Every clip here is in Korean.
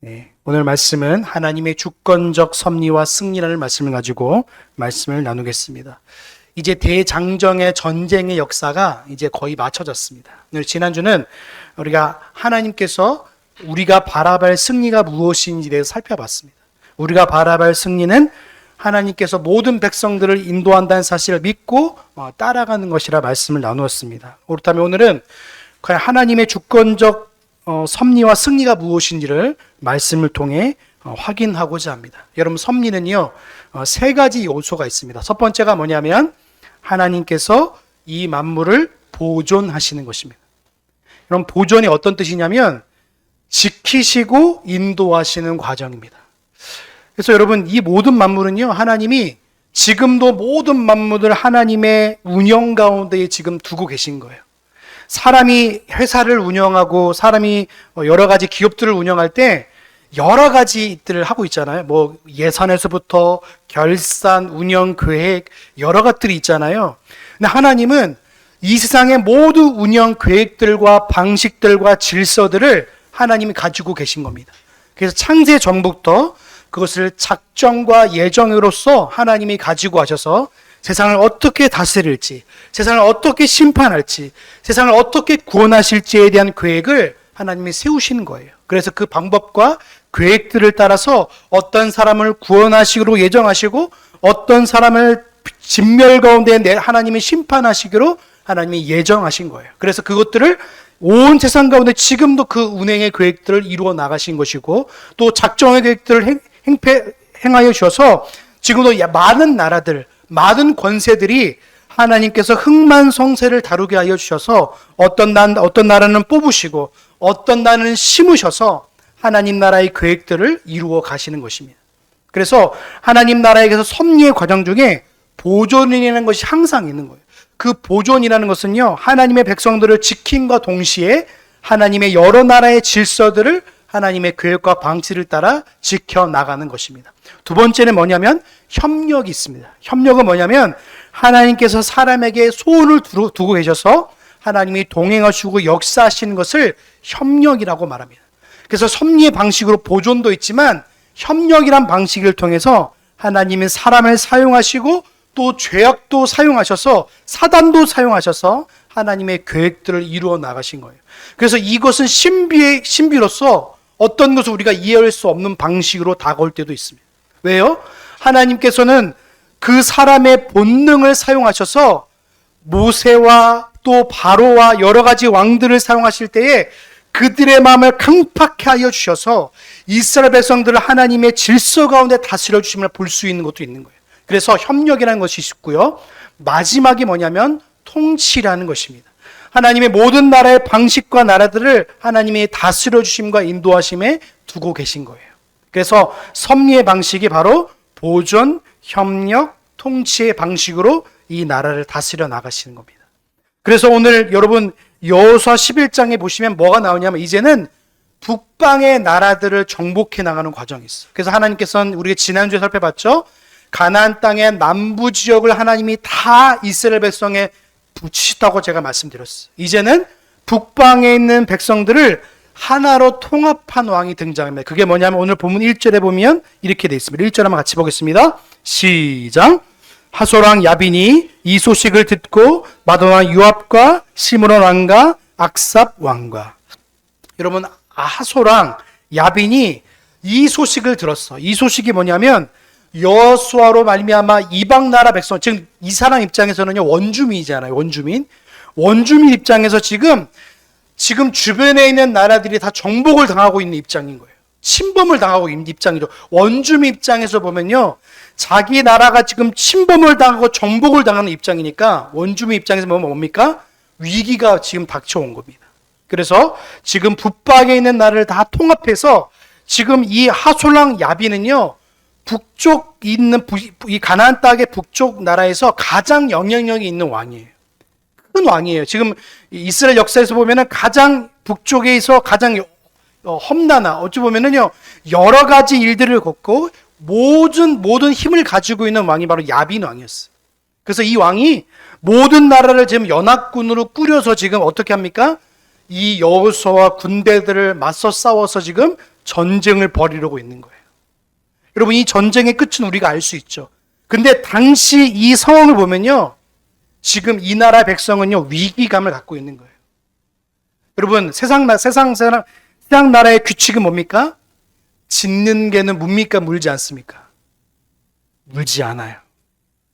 네, 오늘 말씀은 하나님의 주권적 섭리와 승리라는 말씀을 가지고 말씀을 나누겠습니다. 이제 대장정의 전쟁의 역사가 이제 거의 마쳐졌습니다. 오늘 지난주는 우리가 하나님께서 우리가 바라볼 승리가 무엇인지 대해서 살펴봤습니다. 우리가 바라볼 승리는 하나님께서 모든 백성들을 인도한다는 사실을 믿고 따라가는 것이라 말씀을 나누었습니다. 그렇다면 오늘은 과연 하나님의 주권적 섭리와 승리가 무엇인지를 말씀을 통해 확인하고자 합니다. 여러분, 섭리는요, 세 가지 요소가 있습니다. 첫 번째가 뭐냐면 하나님께서 이 만물을 보존하시는 것입니다. 그럼 보존이 어떤 뜻이냐면 지키시고 인도하시는 과정입니다. 그래서 여러분, 이 모든 만물은요, 하나님이 지금도 모든 만물을 하나님의 운영 가운데 지금 두고 계신 거예요. 사람이 회사를 운영하고 사람이 여러 가지 기업들을 운영할 때 여러 가지들을 하고 있잖아요. 뭐 예산에서부터 결산, 운영, 계획 여러 것들이 있잖아요. 근데 하나님은 이 세상의 모든 운영 계획들과 방식들과 질서들을 하나님이 가지고 계신 겁니다. 그래서 창세 전부터 그것을 작정과 예정으로서 하나님이 가지고 하셔서 세상을 어떻게 다스릴지, 세상을 어떻게 심판할지, 세상을 어떻게 구원하실지에 대한 계획을 하나님이 세우시는 거예요. 그래서 그 방법과 계획들을 따라서 어떤 사람을 구원하시기로 예정하시고 어떤 사람을 진멸 가운데 하나님이 심판하시기로 하나님이 예정하신 거예요. 그래서 그것들을 온 세상 가운데 지금도 그 운행의 계획들을 이루어 나가신 것이고 또 작정의 계획들을 행하여 주셔서 지금도 많은 나라들, 많은 권세들이 하나님께서 흥만성쇠를 다루게 하여 주셔서 어떤 나라는 뽑으시고 어떤 나라는 심으셔서 하나님 나라의 계획들을 이루어 가시는 것입니다. 그래서 하나님 나라에게서 섭리의 과정 중에 보존이라는 것이 항상 있는 거예요. 그 보존이라는 것은요, 하나님의 백성들을 지킴과 동시에 하나님의 여러 나라의 질서들을 하나님의 계획과 방식을 따라 지켜나가는 것입니다. 두 번째는 뭐냐면 협력이 있습니다. 협력은 뭐냐면 하나님께서 사람에게 소원을 두고 계셔서 하나님이 동행하시고 역사하시는 것을 협력이라고 말합니다. 그래서 섭리의 방식으로 보존도 있지만 협력이란 방식을 통해서 하나님은 사람을 사용하시고 또 죄악도 사용하셔서 사단도 사용하셔서 하나님의 계획들을 이루어 나가신 거예요. 그래서 이것은 신비로서 어떤 것을 우리가 이해할 수 없는 방식으로 다가올 때도 있습니다. 왜요? 하나님께서는 그 사람의 본능을 사용하셔서 모세와 또 바로와 여러 가지 왕들을 사용하실 때에 그들의 마음을 강팍해 하여 주셔서 이스라엘 백성들을 하나님의 질서 가운데 다스려 주심을 볼 수 있는 것도 있는 거예요. 그래서 협력이라는 것이 있고요. 마지막이 뭐냐면 통치라는 것입니다. 하나님의 모든 나라의 방식과 나라들을 하나님의 다스려 주심과 인도하심에 두고 계신 거예요. 그래서 섭리의 방식이 바로 보존, 협력, 통치의 방식으로 이 나라를 다스려 나가시는 겁니다. 그래서 오늘 여러분 여호수아 11장에 보시면 뭐가 나오냐면 이제는 북방의 나라들을 정복해 나가는 과정이 있어요. 그래서 하나님께서는 우리가 지난주에 살펴봤죠. 가나안 땅의 남부 지역을 하나님이 다 이스라엘 백성에 붙이셨다고 제가 말씀드렸어요. 이제는 북방에 있는 백성들을 하나로 통합한 왕이 등장합니다. 그게 뭐냐면 오늘 본문 1절에 보면 이렇게 되어 있습니다. 1절 한번 같이 보겠습니다. 시작. 하솔왕 야빈이 이 소식을 듣고 마도왕 요압과 시므론 왕과 악삽 왕과, 여러분, 하솔왕 야빈이 이 소식을 들었어. 이 소식이 뭐냐면 여호수아로 말미암아 이방 나라 백성, 지금 이 사람 입장에서는요 원주민이잖아요. 원주민 입장에서 지금 주변에 있는 나라들이 다 정복을 당하고 있는 입장인 거예요. 침범을 당하고 있는 입장이죠. 원주민 입장에서 보면요, 자기 나라가 지금 침범을 당하고 정복을 당하는 입장이니까 원주민 입장에서 보면 뭡니까? 위기가 지금 닥쳐온 겁니다. 그래서 지금 북방에 있는 나라를 다 통합해서 지금 이 하솔랑 야비는요, 북쪽 있는 이 가나안 땅의 북쪽 나라에서 가장 영향력이 있는 왕이에요. 큰 왕이에요. 지금 이스라엘 역사에서 보면은 가장 북쪽에서 가장 험난한, 어찌 보면은요 여러 가지 일들을 겪고 모든 힘을 가지고 있는 왕이 바로 야빈 왕이었어요. 그래서 이 왕이 모든 나라를 지금 연합군으로 꾸려서 지금 어떻게 합니까? 이 여호수아와 군대들을 맞서 싸워서 지금 전쟁을 벌이려고 있는 거예요. 여러분, 이 전쟁의 끝은 우리가 알 수 있죠. 근데 당시 이 상황을 보면요, 지금 이 나라 백성은요, 위기감을 갖고 있는 거예요. 여러분, 세상 나라의 규칙은 뭡니까? 짖는 개는 뭡니까? 물지 않습니까? 물지 않아요.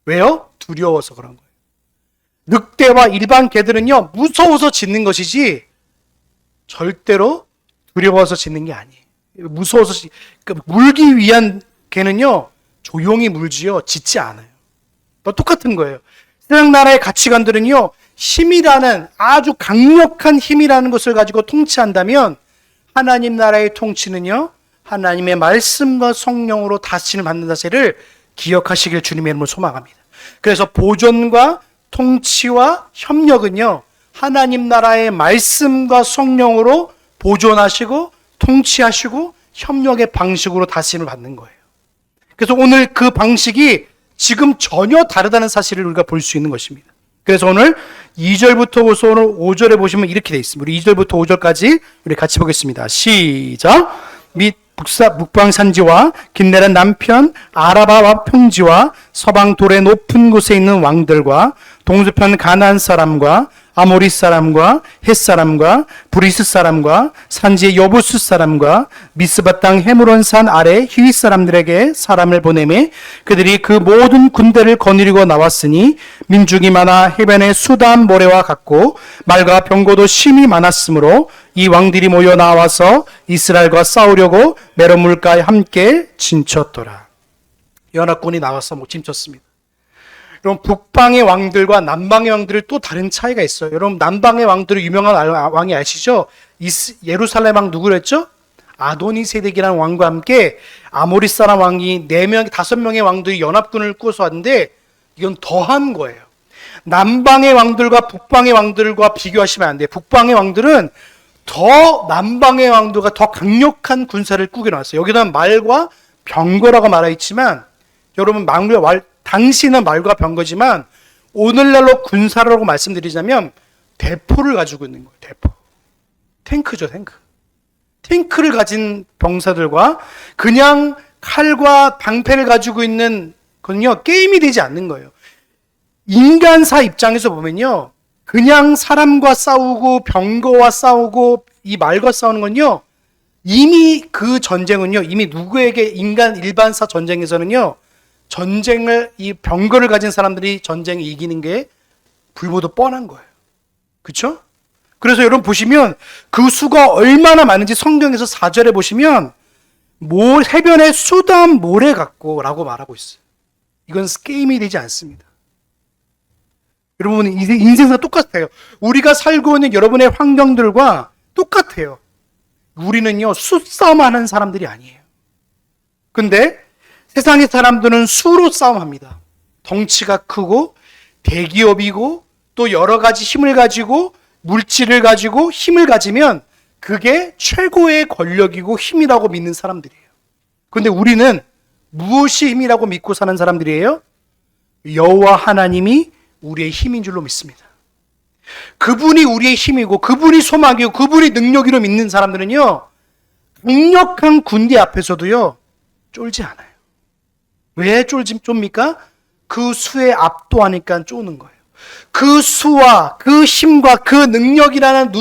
왜요? 두려워서 그런 거예요. 늑대와 일반 개들은요, 무서워서 짖는 것이지 절대로 두려워서 짖는 게 아니에요. 무서워서 물기 위한 개는요, 조용히 물지요, 짖지 않아요. 똑같은 거예요. 세상 나라의 가치관들은요, 힘이라는, 아주 강력한 힘이라는 것을 가지고 통치한다면 하나님 나라의 통치는요, 하나님의 말씀과 성령으로 다스림을 받는 사실을 기억하시길 주님의 이름으로 소망합니다. 그래서 보존과 통치와 협력은요, 하나님 나라의 말씀과 성령으로 보존하시고 통치하시고 협력의 방식으로 다스림을 받는 거예요. 그래서 오늘 그 방식이 지금 전혀 다르다는 사실을 우리가 볼 수 있는 것입니다. 그래서 오늘 2절부터 오늘 5절에 보시면 이렇게 되어 있습니다. 우리 2절부터 5절까지 우리 같이 보겠습니다. 시작! 및 북방 산지와 긴네란 남편 아라바와 평지와 서방 돌의 높은 곳에 있는 왕들과 동서편 가나안 사람과 아모리 사람과 헷 사람과 브리스 사람과 산지의 여부스 사람과 미스바 땅 헤므론 산 아래 히윗 사람들에게 사람을 보내매 그들이 그 모든 군대를 거느리고 나왔으니 민중이 많아 해변의 수담 모래와 같고 말과 병거도 심히 많았으므로 이 왕들이 모여 나와서 이스라엘과 싸우려고 메론 물가에 함께 진쳤더라. 연합군이 나와서 진쳤습니다. 여러분, 북방의 왕들과 남방의 왕들이 또 다른 차이가 있어요. 여러분, 남방의 왕들은 유명한 왕이 아시죠? 예루살렘 왕 누구랬죠? 아도니세덱이라는 왕과 함께 아모리 사람 왕이 4명, 5명의 왕들이 연합군을 꾸어서 왔는데 이건 더한 거예요. 남방의 왕들과 북방의 왕들과 비교하시면 안 돼요. 북방의 왕들은 더 남방의 왕들과 더 강력한 군사를 꾸겨 나왔어요. 여기는 말과 병거라고 말하어 있지만 여러분, 당시는 말과 병거지만 오늘날로 군사라고 말씀드리자면 대포를 가지고 있는 거예요. 대포. 탱크죠, 탱크. 탱크를 가진 병사들과 그냥 칼과 방패를 가지고 있는 건요, 게임이 되지 않는 거예요. 인간사 입장에서 보면요, 그냥 사람과 싸우고 병거와 싸우고 이 말과 싸우는 건요, 이미 그 전쟁은요, 이미 누구에게 일반사 전쟁에서는요, 전쟁을, 이 병거를 가진 사람들이 전쟁을 이기는 게 불보듯 뻔한 거예요. 그렇죠? 그래서 여러분 보시면 그 수가 얼마나 많은지 성경에서 4절에 보시면 해변에 수담 모래 같고 라고 말하고 있어요. 이건 게임이 되지 않습니다. 여러분, 인생사 똑같아요. 우리가 살고 있는 여러분의 환경들과 똑같아요. 우리는요, 수싸움하는 사람들이 아니에요. 근데 세상의 사람들은 수로 싸움합니다. 덩치가 크고 대기업이고 또 여러 가지 힘을 가지고 물질을 가지고 힘을 가지면 그게 최고의 권력이고 힘이라고 믿는 사람들이에요. 그런데 우리는 무엇이 힘이라고 믿고 사는 사람들이에요? 여호와 하나님이 우리의 힘인 줄로 믿습니다. 그분이 우리의 힘이고 그분이 소망이고 그분이 능력이로 믿는 사람들은요, 강력한 군대 앞에서도요, 쫄지 않아요. 왜 쫄입니까? 그 수에 압도하니까 쪼는 거예요. 그 수와 그 힘과 그 능력이라는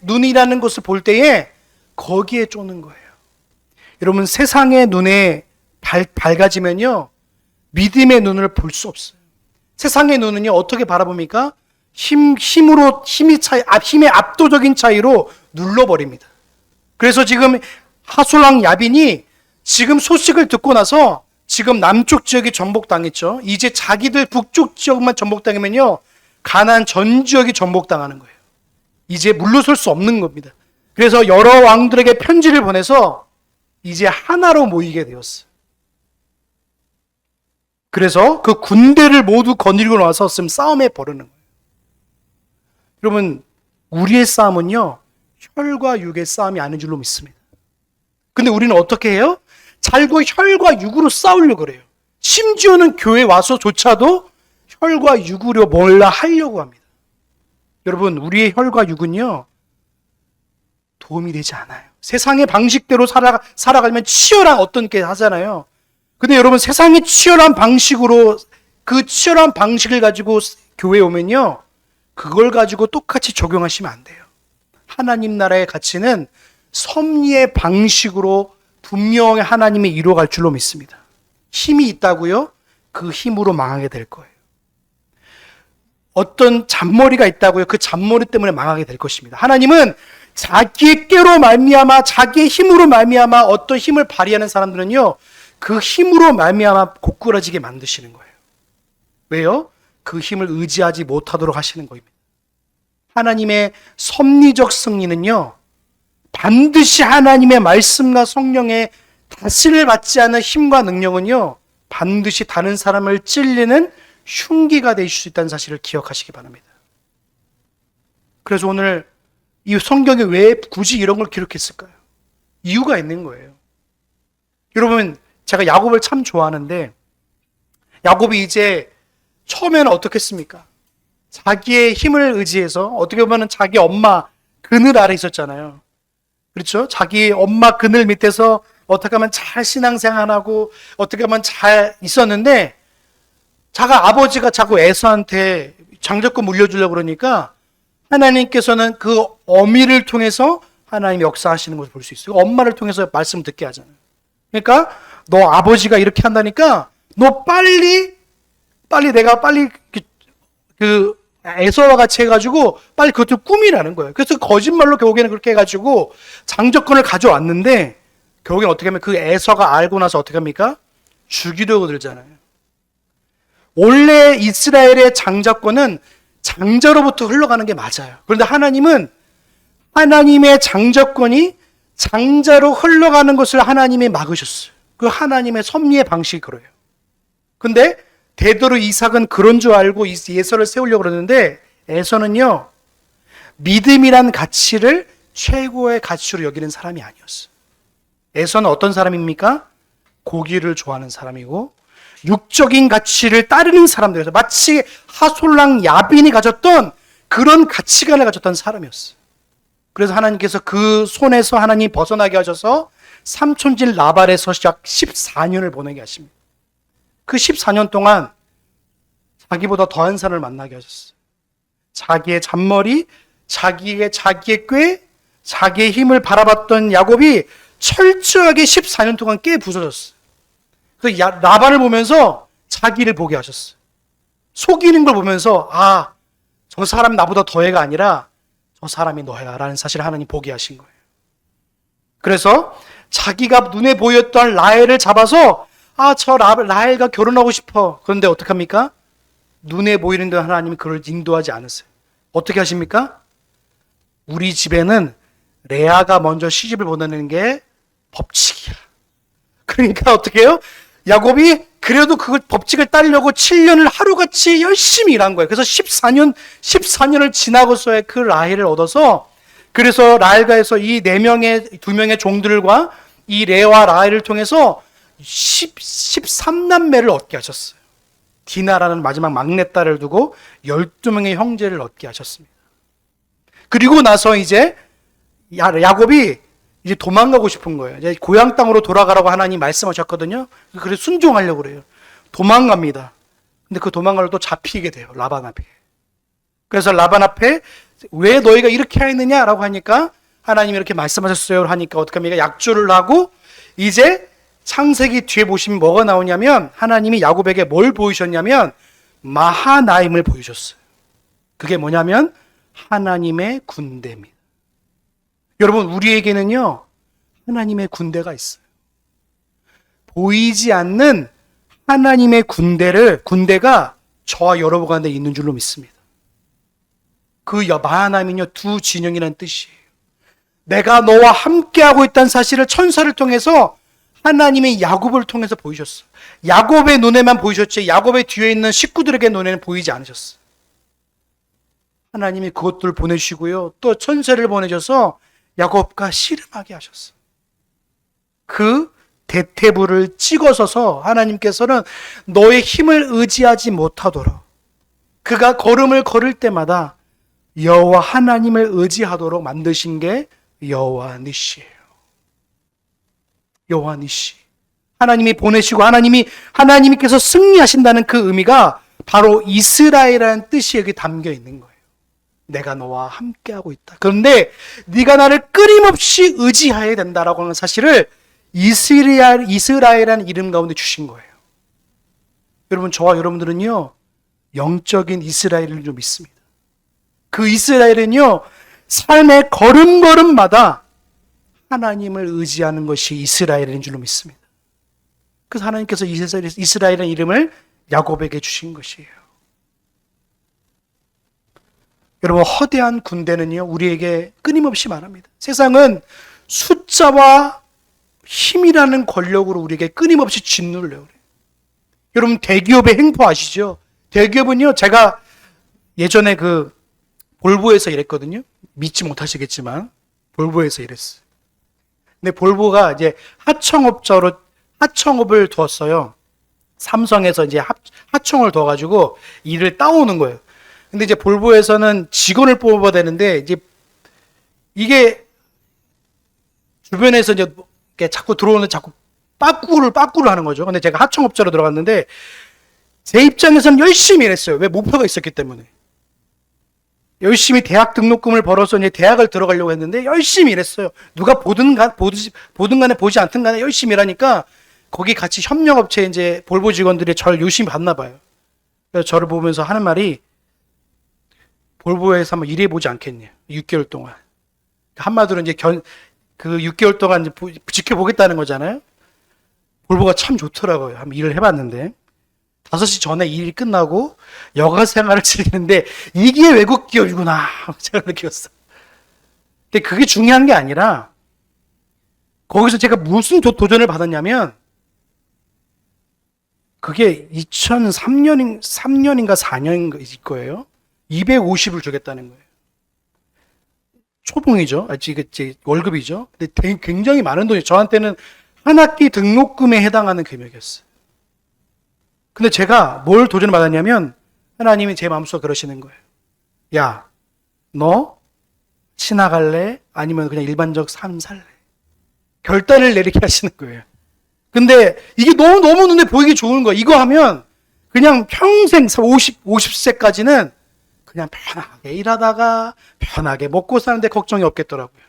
눈이라는 것을 볼 때에 거기에 쪼는 거예요. 여러분, 세상의 눈에 밝아지면요, 믿음의 눈을 볼 수 없어요. 세상의 눈은요, 어떻게 바라봅니까? 힘의 압도적인 차이로 눌러버립니다. 그래서 지금 하솔랑 야빈이 지금 소식을 듣고 나서 지금 남쪽 지역이 전복당했죠. 이제 자기들 북쪽 지역만 전복당하면요, 가나안 전 지역이 전복당하는 거예요. 이제 물러설 수 없는 겁니다. 그래서 여러 왕들에게 편지를 보내서 이제 하나로 모이게 되었어요. 그래서 그 군대를 모두 거느리고 나와서 지금 싸움에 벌이는 거예요. 여러분, 우리의 싸움은요, 혈과 육의 싸움이 아닌 줄로 믿습니다. 근데 우리는 어떻게 해요? 자꾸 혈과 육으로 싸우려고 그래요. 심지어는 교회 와서조차도 혈과 육으로 몰라 하려고 합니다. 여러분, 우리의 혈과 육은요, 도움이 되지 않아요. 세상의 방식대로 살아가면 치열한 어떤 게 하잖아요. 근데 여러분, 세상의 치열한 방식으로 그 치열한 방식을 가지고 교회에 오면요, 그걸 가지고 똑같이 적용하시면 안 돼요. 하나님 나라의 가치는 섭리의 방식으로 분명히 하나님이 이루어갈 줄로 믿습니다. 힘이 있다고요? 그 힘으로 망하게 될 거예요. 어떤 잔머리가 있다고요? 그 잔머리 때문에 망하게 될 것입니다. 하나님은 자기의 꾀로 말미암아, 자기의 힘으로 말미암아 어떤 힘을 발휘하는 사람들은요, 그 힘으로 말미암아 고꾸라지게 만드시는 거예요. 왜요? 그 힘을 의지하지 못하도록 하시는 겁니다. 하나님의 섭리적 승리는요, 반드시 하나님의 말씀과 성령의 다스림을 받지 않은 힘과 능력은요, 반드시 다른 사람을 찔리는 흉기가 되실 수 있다는 사실을 기억하시기 바랍니다. 그래서 오늘 이 성경에 왜 굳이 이런 걸 기록했을까요? 이유가 있는 거예요. 여러분, 제가 야곱을 참 좋아하는데, 야곱이 이제 처음에는 어떻게 했습니까? 자기의 힘을 의지해서, 어떻게 보면 자기 엄마 그늘 아래 있었잖아요. 그렇죠? 자기 엄마 그늘 밑에서 어떻게 하면 잘 신앙생활하고 어떻게 하면 잘 있었는데, 자가 아버지가 자꾸 에서한테 장자권 물려주려고 그러니까 하나님께서는 그 어미를 통해서 하나님이 역사하시는 것을 볼 수 있어요. 엄마를 통해서 말씀을 듣게 하잖아요. 그러니까 너 아버지가 이렇게 한다니까 너 빨리 그 에서와 같이 해가지고 빨리 그것도 꾸미라는 거예요. 그래서 거짓말로 결국에는 그렇게 해가지고 장자권을 가져왔는데, 결국에는 어떻게 하면 그 에서가 알고 나서 어떻게 합니까? 죽이려고 들잖아요. 원래 이스라엘의 장자권은 장자로부터 흘러가는 게 맞아요. 그런데 하나님은 하나님의 장자권이 장자로 흘러가는 것을 하나님이 막으셨어요. 그 하나님의 섭리의 방식이 그래요. 근데 대대로 이삭은 그런 줄 알고 예서를 세우려고 그러는데, 에서는요, 믿음이란 가치를 최고의 가치로 여기는 사람이 아니었어요. 에서는 어떤 사람입니까? 고기를 좋아하는 사람이고 육적인 가치를 따르는 사람들이었어요. 마치 하솔랑 야빈이 가졌던 그런 가치관을 가졌던 사람이었어요. 그래서 하나님께서 그 손에서 하나님 벗어나게 하셔서 삼촌질 라발에서 약 14년을 보내게 하십니다. 그 14년 동안 자기보다 더한 사람을 만나게 하셨어요. 자기의 잔머리, 자기의 꾀, 자기의 힘을 바라봤던 야곱이 철저하게 14년 동안 깨 부서졌어요. 그래서 라반을 보면서 자기를 보게 하셨어요. 속이는 걸 보면서, 아, 저 사람 나보다 더해가 아니라 저 사람이 너야 라는 사실을 하나님 보게 하신 거예요. 그래서 자기가 눈에 보였던 라헬을 잡아서, 아, 저 라헬과 결혼하고 싶어. 그런데 어떡합니까? 눈에 보이는 데 하나님이 그를 인도하지 않으세요. 어떻게 하십니까? 우리 집에는 레아가 먼저 시집을 보내는 게 법칙이야. 그러니까 어떻게 해요? 야곱이 그래도 그 법칙을 따르려고 7년을 하루같이 열심히 일한 거예요. 그래서 14년을 지나고서야 그 라헬을 얻어서, 그래서 라헬가에서 이 2명의 종들과 이 레와 라헬을 통해서 13남매를 얻게 하셨어요. 디나라는 마지막 막내딸을 두고 12명의 형제를 얻게 하셨습니다. 그리고 나서 이제 야곱이 이제 도망가고 싶은 거예요. 이제 고향 땅으로 돌아가라고 하나님 말씀하셨거든요. 그래서 순종하려고 그래요. 도망갑니다. 근데 그 도망가를 또 잡히게 돼요. 라반 앞에. 그래서 라반 앞에 왜 너희가 이렇게 했느냐라고 하니까 하나님이 이렇게 말씀하셨어요 하니까 어떻게 합니까? 약조를 하고 이제 창세기 뒤에 보시면 뭐가 나오냐면 하나님이 야곱에게 뭘 보이셨냐면 마하나임을 보이셨어요. 그게 뭐냐면 하나님의 군대입니다. 여러분, 우리에게는요, 하나님의 군대가 있어요. 보이지 않는 하나님의 군대가 저와 여러분 가운데 있는 줄로 믿습니다. 그 마하나임은요, 두 진영이라는 뜻이에요. 내가 너와 함께하고 있다는 사실을 천사를 통해서 하나님의 야곱을 통해서 보이셨어요. 야곱의 눈에만 보이셨지 야곱의 뒤에 있는 식구들에게 눈에는 보이지 않으셨어요. 하나님이 그것들을 보내시고요, 또 천사를 보내셔서 야곱과 씨름하게 하셨어요. 그 대퇴부를 찍어서서 하나님께서는 너의 힘을 의지하지 못하도록, 그가 걸음을 걸을 때마다 여호와 하나님을 의지하도록 만드신 게 여호와 니시예요. 여호와 니시. 하나님이 보내시고 하나님께서 승리하신다는 그 의미가 바로 이스라엘이라는 뜻이 여기 담겨 있는 거예요. 내가 너와 함께하고 있다. 그런데 네가 나를 끊임없이 의지해야 된다라고 하는 사실을 이스라엘이라는 이름 가운데 주신 거예요. 여러분, 저와 여러분들은요, 영적인 이스라엘을 좀 믿습니다. 그 이스라엘은요, 삶의 걸음걸음마다 하나님을 의지하는 것이 이스라엘인 줄로 믿습니다. 그래서 하나님께서 이스라엘이라는 이름을 야곱에게 주신 것이에요. 여러분, 허대한 군대는요, 우리에게 끊임없이 말합니다. 세상은 숫자와 힘이라는 권력으로 우리에게 끊임없이 짓눌려요. 여러분, 대기업의 행포 아시죠? 대기업은요, 제가 예전에 그 볼보에서 일했거든요. 믿지 못하시겠지만 볼보에서 일했어요. 근데 볼보가 이제 하청업을 두었어요. 삼성에서 이제 하청을 둬가지고 일을 따오는 거예요. 근데 이제 볼보에서는 직원을 뽑아야 되는데, 이게 주변에서 이제 자꾸 들어오는데 자꾸 빠꾸를 하는 거죠. 근데 제가 하청업자로 들어갔는데, 제 입장에서는 열심히 일했어요. 왜? 목표가 있었기 때문에. 열심히 대학 등록금을 벌어서 이제 대학을 들어가려고 했는데 열심히 일했어요. 누가 보든 간에 보지 않든 간에 열심히 일하니까 거기 같이 협력업체 이제 볼보 직원들이 저를 유심히 봤나 봐요. 그래서 저를 보면서 하는 말이, 볼보에서 한번 일해보지 않겠냐. 6개월 동안. 한마디로 이제 그 6개월 동안 이제 지켜보겠다는 거잖아요. 볼보가 참 좋더라고요. 한번 일을 해봤는데. 5시 전에 일이 끝나고 여가 생활을 즐기는데 이게 외국 기업이구나. 제가 느꼈어요. 근데 그게 중요한 게 아니라, 거기서 제가 무슨 도전을 받았냐면, 그게 2003년인가 4년일 거예요. 250을 주겠다는 거예요. 초봉이죠. 아직 월급이죠. 근데 굉장히 많은 돈이, 저한테는 한 학기 등록금에 해당하는 금액이었어요. 근데 제가 뭘 도전을 받았냐면, 하나님이 제 마음속에 그러시는 거예요. 야, 너 신학할래? 아니면 그냥 일반적 삶 살래? 결단을 내리게 하시는 거예요. 근데 이게 너무 눈에 보이기 좋은 거예요. 이거 하면 그냥 평생 50세까지는 그냥 편하게 일하다가 편하게 먹고 사는데 걱정이 없겠더라고요.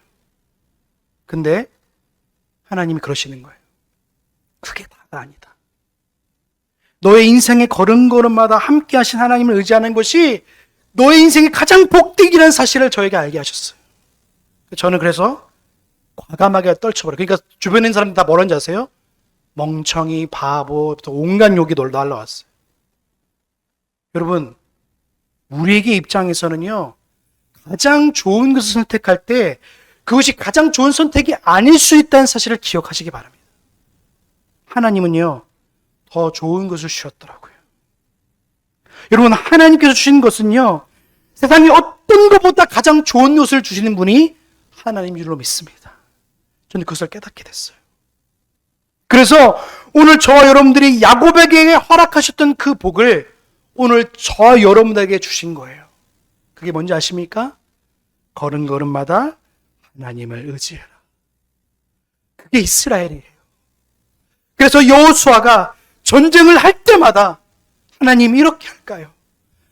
근데 하나님이 그러시는 거예요. 그게 다가 아니다. 너의 인생의 걸음걸음마다 함께 하신 하나님을 의지하는 것이 너의 인생의 가장 복되기라는 사실을 저에게 알게 하셨어요. 저는 그래서 과감하게 떨쳐버려요. 그러니까 주변에 있는 사람들 다 뭐라는지 아세요? 멍청이, 바보, 온갖 욕이 날라왔어요. 여러분, 우리에게 입장에서는요, 가장 좋은 것을 선택할 때 그것이 가장 좋은 선택이 아닐 수 있다는 사실을 기억하시기 바랍니다. 하나님은요, 더 좋은 것을 주셨더라고요. 여러분, 하나님께서 주신 것은요, 세상에 어떤 것보다 가장 좋은 것을 주시는 분이 하나님인 줄로 믿습니다. 저는 그것을 깨닫게 됐어요. 그래서 오늘 저와 여러분들이 야곱에게 허락하셨던 그 복을 오늘 저와 여러분들에게 주신 거예요. 그게 뭔지 아십니까? 걸음걸음마다 하나님을 의지해라. 그게 이스라엘이에요. 그래서 여호수아가 전쟁을 할 때마다 하나님 이렇게 할까요?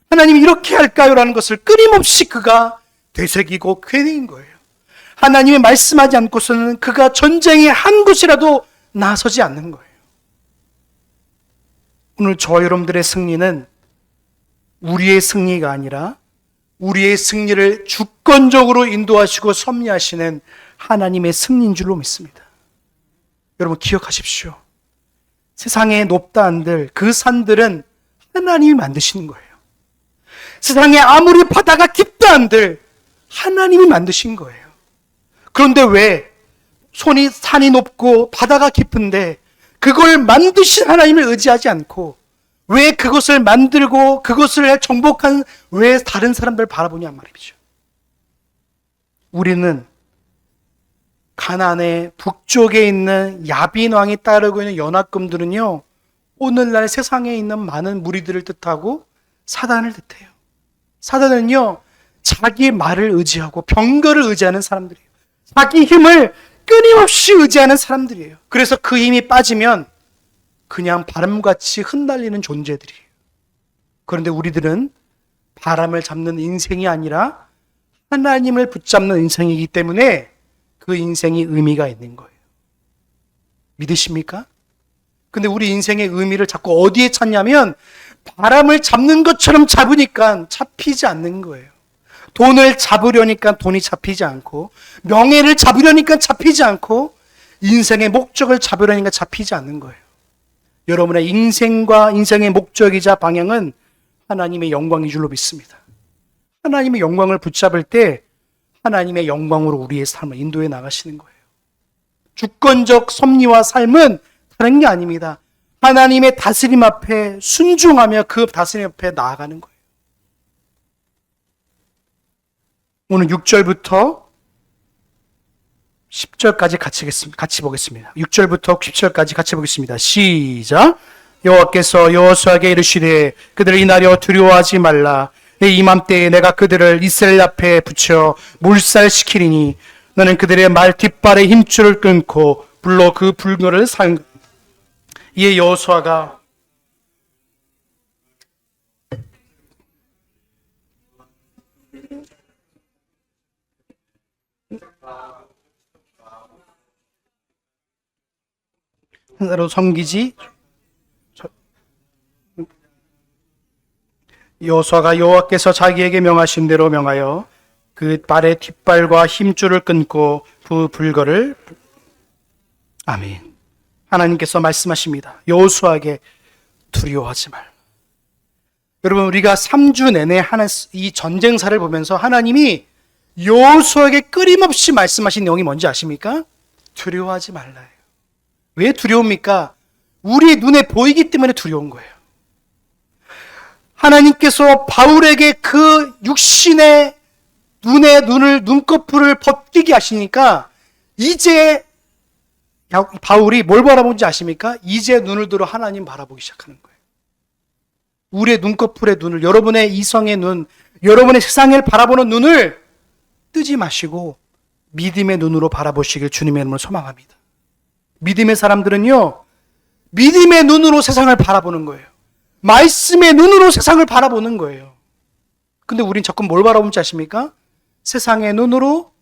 하나님 이렇게 할까요? 라는 것을 끊임없이 그가 되새기고 꿰인 거예요. 하나님이 말씀하지 않고서는 그가 전쟁에 한 곳이라도 나서지 않는 거예요. 오늘 저와 여러분들의 승리는 우리의 승리가 아니라 우리의 승리를 주권적으로 인도하시고 섭리하시는 하나님의 승리인 줄로 믿습니다. 여러분 기억하십시오. 세상에 높다 한들 그 산들은 하나님이 만드시는 거예요. 세상에 아무리 바다가 깊다 한들 하나님이 만드신 거예요. 그런데 왜 산이 높고 바다가 깊은데 그걸 만드신 하나님을 의지하지 않고 왜 그것을 만들고 그것을 정복한 왜 다른 사람들을 바라보냐 말이죠. 우리는 가나안의 북쪽에 있는 야빈 왕이 따르고 있는 연합군들은요, 오늘날 세상에 있는 많은 무리들을 뜻하고 사단을 뜻해요. 사단은요, 자기의 말을 의지하고 병거를 의지하는 사람들이에요. 자기 힘을 끊임없이 의지하는 사람들이에요. 그래서 그 힘이 빠지면 그냥 바람같이 흩날리는 존재들이에요. 그런데 우리들은 바람을 잡는 인생이 아니라 하나님을 붙잡는 인생이기 때문에 그 인생이 의미가 있는 거예요. 믿으십니까? 근데 우리 인생의 의미를 자꾸 어디에 찾냐면 바람을 잡는 것처럼 잡으니까 잡히지 않는 거예요. 돈을 잡으려니까 돈이 잡히지 않고, 명예를 잡으려니까 잡히지 않고, 인생의 목적을 잡으려니까 잡히지 않는 거예요. 여러분의 인생과 인생의 목적이자 방향은 하나님의 영광인 줄로 믿습니다. 하나님의 영광을 붙잡을 때 하나님의 영광으로 우리의 삶을 인도해 나가시는 거예요. 주권적 섭리와 삶은 다른 게 아닙니다. 하나님의 다스림 앞에 순종하며 그 다스림 앞에 나아가는 거예요. 오늘 6절부터 10절까지 같이 보겠습니다. 6절부터 10절까지 같이 보겠습니다. 시작. 여호와께서 여호수아에게 이르시되 그들을 인하여 두려워하지 말라. 내 이맘때에 내가 그들을 이스라엘 앞에 붙여 몰살시키리니 너는 그들의 말 뒷발의 힘줄을 끊고 불로 그 불거를 산. 이에 여호수아가 하나로 섬기지. 여호수아가 여호와께서 자기에게 명하신 대로 명하여 그 발의 뒷발과 힘줄을 끊고 그 불거를. 아멘. 하나님께서 말씀하십니다. 여호수아에게 두려워하지 말라. 여러분, 우리가 3주 내내 하는 이 전쟁사를 보면서 하나님이 여호수아에게 끊임없이 말씀하신 내용이 뭔지 아십니까? 두려워하지 말라요. 왜 두려웁니까? 우리 눈에 보이기 때문에 두려운 거예요. 하나님께서 바울에게 그 육신의 눈꺼풀을 벗기게 하시니까 이제 바울이 뭘 바라보는지 아십니까? 이제 눈을 들어 하나님 바라보기 시작하는 거예요. 우리의 눈꺼풀의 눈을, 여러분의 이성의 눈, 여러분의 세상을 바라보는 눈을 뜨지 마시고 믿음의 눈으로 바라보시길 주님의 이름으로 소망합니다. 믿음의 사람들은요, 믿음의 눈으로 세상을 바라보는 거예요. 말씀의 눈으로 세상을 바라보는 거예요. 근데 우린 자꾸 뭘 바라보는지 아십니까? 세상의 눈으로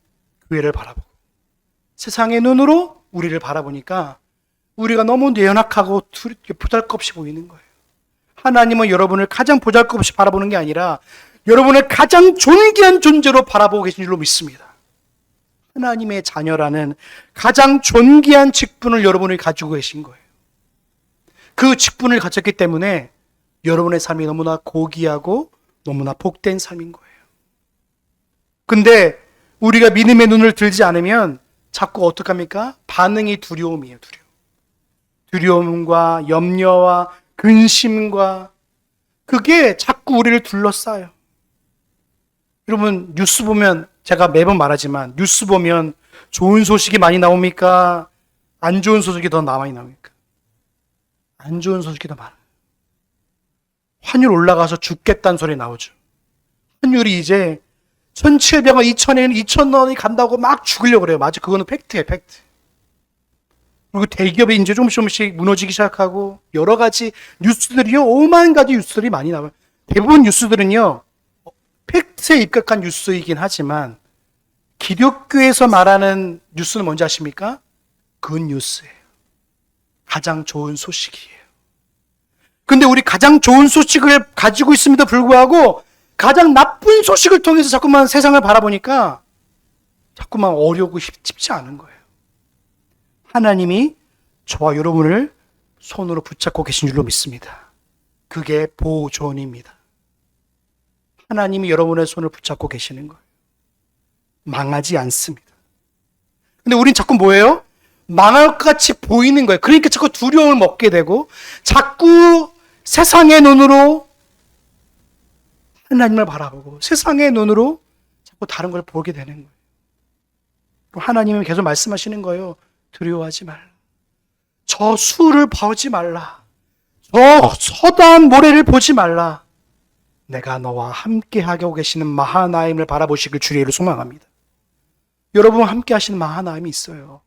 교회를 바라보고 세상의 눈으로 우리를 바라보니까 우리가 너무 뇌연약하고 보잘것없이 보이는 거예요. 하나님은 여러분을 가장 보잘것없이 바라보는 게 아니라 여러분을 가장 존귀한 존재로 바라보고 계신 줄로 믿습니다. 하나님의 자녀라는 가장 존귀한 직분을 여러분이 가지고 계신 거예요. 그 직분을 가졌기 때문에 여러분의 삶이 너무나 고귀하고 너무나 복된 삶인 거예요. 근데 우리가 믿음의 눈을 들지 않으면 자꾸 어떡합니까? 반응이 두려움이에요. 두려움과 염려와 근심과 그게 자꾸 우리를 둘러싸요. 여러분, 뉴스 보면 제가 매번 말하지만 뉴스 보면 좋은 소식이 많이 나옵니까? 안 좋은 소식이 더 많이 나옵니까? 안 좋은 소식이 더 많아요. 환율 올라가서 죽겠다는 소리 나오죠. 환율이 이제 1,700원, 2,000원, 2,000원이 간다고 막 죽으려고 그래요. 맞아, 그거는 팩트예요, 팩트. 그리고 대기업이 이제 조금씩 무너지기 시작하고 여러 가지 뉴스들이요, 5만 가지 뉴스들이 많이 나와요. 대부분 뉴스들은요, 팩트에 입각한 뉴스이긴 하지만 기독교에서 말하는 뉴스는 뭔지 아십니까? 굿뉴스예요. 가장 좋은 소식이에요. 근데 우리 가장 좋은 소식을 가지고 있음에도 불구하고 가장 나쁜 소식을 통해서 자꾸만 세상을 바라보니까 자꾸만 어려고 쉽지 않은 거예요. 하나님이 저와 여러분을 손으로 붙잡고 계신 줄로 믿습니다. 그게 보존입니다. 하나님이 여러분의 손을 붙잡고 계시는 거예요. 망하지 않습니다. 근데 우린 자꾸 뭐예요? 망할 것 같이 보이는 거예요. 그러니까 자꾸 두려움을 먹게 되고 자꾸 세상의 눈으로 하나님을 바라보고 세상의 눈으로 자꾸 다른 걸 보게 되는 거예요. 하나님은 계속 말씀하시는 거예요. 두려워하지 말라. 저 수를 보지 말라. 저 서다한 모래를 보지 말라. 내가 너와 함께 하고 계시는 마하나임을 바라보시길 주의 이름으로 소망합니다. 여러분과 함께 하시는 하나님이 있어요.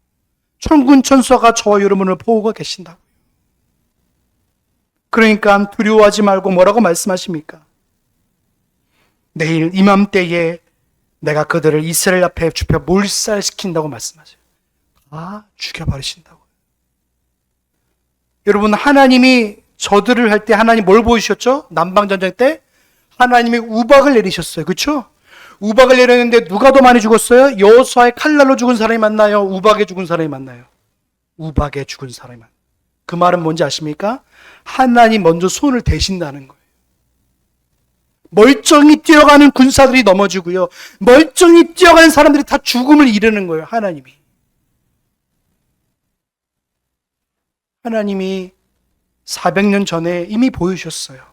천군 천사가 저와 여러분을 보고 계신다고요. 그러니까 두려워하지 말고 뭐라고 말씀하십니까? 내일 이맘때에 내가 그들을 이스라엘 앞에 줍혀 몰살시킨다고 말씀하세요. 다 죽여버리신다고요. 여러분, 하나님이 저들을 할 때 하나님 뭘 보이셨죠? 남방전쟁 때 하나님이 우박을 내리셨어요. 그렇죠? 우박을 내렸는데 누가 더 많이 죽었어요? 여호수아의 칼날로 죽은 사람이 맞나요? 우박에 죽은 사람이 맞나요? 우박에 죽은 사람이 맞나요? 그 말은 뭔지 아십니까? 하나님 먼저 손을 대신다는 거예요. 멀쩡히 뛰어가는 군사들이 넘어지고요. 멀쩡히 뛰어가는 사람들이 다 죽음을 이르는 거예요. 하나님이 400년 전에 이미 보여주셨어요.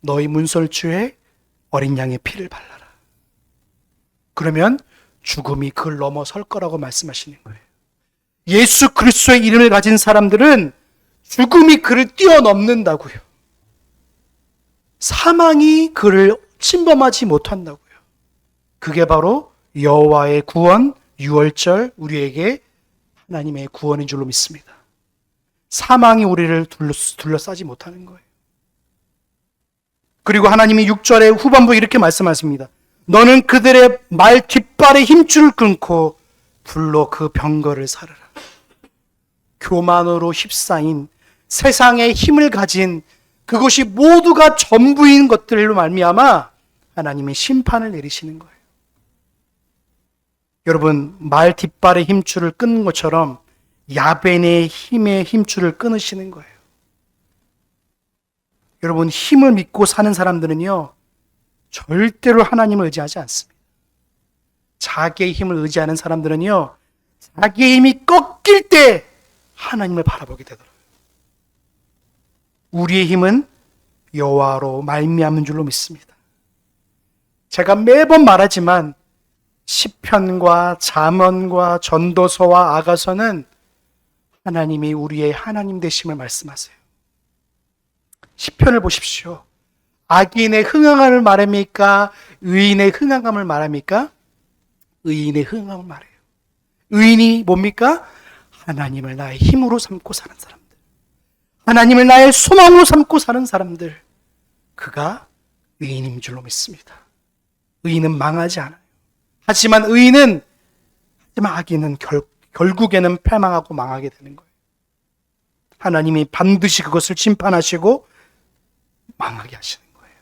너희 문설주에 어린 양의 피를 발라라. 그러면 죽음이 그걸 넘어설 거라고 말씀하시는 거예요. 예수 그리스도의 이름을 가진 사람들은 죽음이 그를 뛰어넘는다고요. 사망이 그를 침범하지 못한다고요. 그게 바로 여호와의 구원, 유월절 우리에게 하나님의 구원인 줄로 믿습니다. 사망이 우리를 둘러싸지 못하는 거예요. 그리고 하나님이 6절의 후반부에 이렇게 말씀하십니다. 너는 그들의 말 뒷발의 힘줄을 끊고 불로 그 병거를 사르라. 교만으로 휩싸인 세상의 힘을 가진 그것이 모두가 전부인 것들로 말미암아 하나님이 심판을 내리시는 거예요. 여러분, 말 뒷발의 힘줄을 끊는 것처럼 야벤의 힘의 힘줄을 끊으시는 거예요. 여러분, 힘을 믿고 사는 사람들은요, 절대로 하나님을 의지하지 않습니다. 자기의 힘을 의지하는 사람들은요, 자기의 힘이 꺾일 때 하나님을 바라보게 되더라고요. 우리의 힘은 여호와로 말미암는 줄로 믿습니다. 제가 매번 말하지만 시편과 잠언과 전도서와 아가서는 하나님이 우리의 하나님 되심을 말씀하세요. 시편을 보십시오. 악인의 흥황함을 말합니까? 의인의 흥황함을 말합니까? 의인의 흥황함을 말해요. 의인이 뭡니까? 하나님을 나의 힘으로 삼고 사는 사람들, 하나님을 나의 소망으로 삼고 사는 사람들, 그가 의인인 줄로 믿습니다. 의인은 망하지 않아요. 하지만 악인은 결국에는 패망하고 망하게 되는 거예요. 하나님이 반드시 그것을 심판하시고 망하게 하시는 거예요.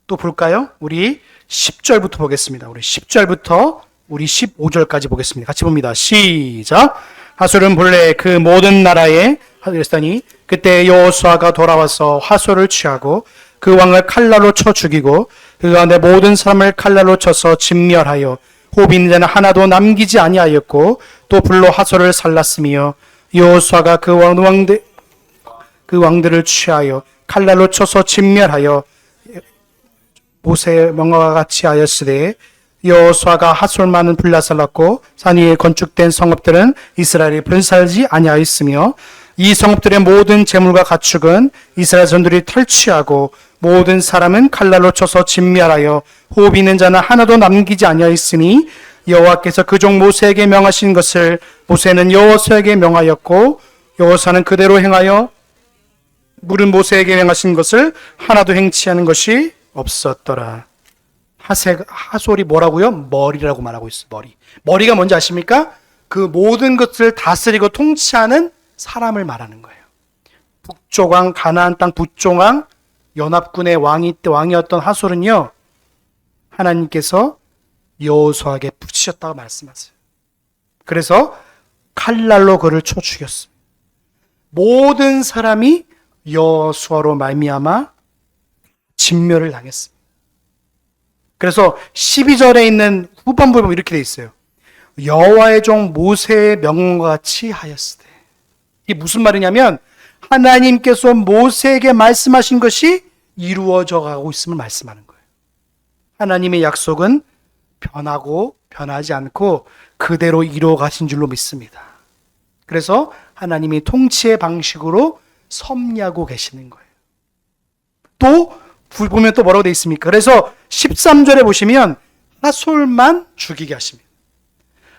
또 볼까요? 우리 10절부터 보겠습니다. 우리 10절부터 우리 15절까지 보겠습니다. 같이 봅니다. 시작. 하솔은 본래 그 모든 나라에 하였으니 그때 여호수아가 돌아와서 하솔을 취하고 그 왕을 칼날로 쳐 죽이고 그 가운데 모든 사람을 칼날로 쳐서 진멸하여 호흡 있는 자는 하나도 남기지 아니하였고 또 불로 하솔을 살랐으며 여호수아가 그 왕들을 취하여 칼날로 쳐서 진멸하여 모세의 명령과 같이 하였으되 여호수아가 하솔만은 불사살랐고 산 위에 건축된 성읍들은 이스라엘이 불살지 아니하였으며 이 성읍들의 모든 재물과 가축은 이스라엘 전들이 탈취하고 모든 사람은 칼날로 쳐서 진멸하여 호흡 있는 자는 하나도 남기지 아니하였으니 여호와께서 그 종 모세에게 명하신 것을 모세는 여호수아에게 명하였고 여호수아는 그대로 행하여 물은 모세에게 명하신 것을 하나도 행치 않은 것이 없었더라. 하솔이 뭐라고요? 머리라고 말하고 있어요. 머리가 뭔지 아십니까? 그 모든 것을 다스리고 통치하는 사람을 말하는 거예요. 북조왕, 가나안 땅 북조왕 연합군의 왕이었던 하솔은요, 하나님께서 여호수아에게 붙이셨다고 말씀하세요. 그래서 칼날로 그를 쳐 죽였습니다. 모든 사람이 여호수아로 말미암아 진멸을 당했습니다. 그래서 12절에 있는 후반부에 보면 이렇게 돼 있어요. 여호와의 종 모세의 명령과 같이 하였으되. 이게 무슨 말이냐면 하나님께서 모세에게 말씀하신 것이 이루어져 가고 있음을 말씀하는 거예요. 하나님의 약속은 변하고 변하지 않고 그대로 이루어 가신 줄로 믿습니다. 그래서 하나님이 통치의 방식으로 섭리하고 계시는 거예요. 또 보면 또 뭐라고 되어 있습니까? 그래서 13절에 보시면 하솔만 죽이게 하십니다.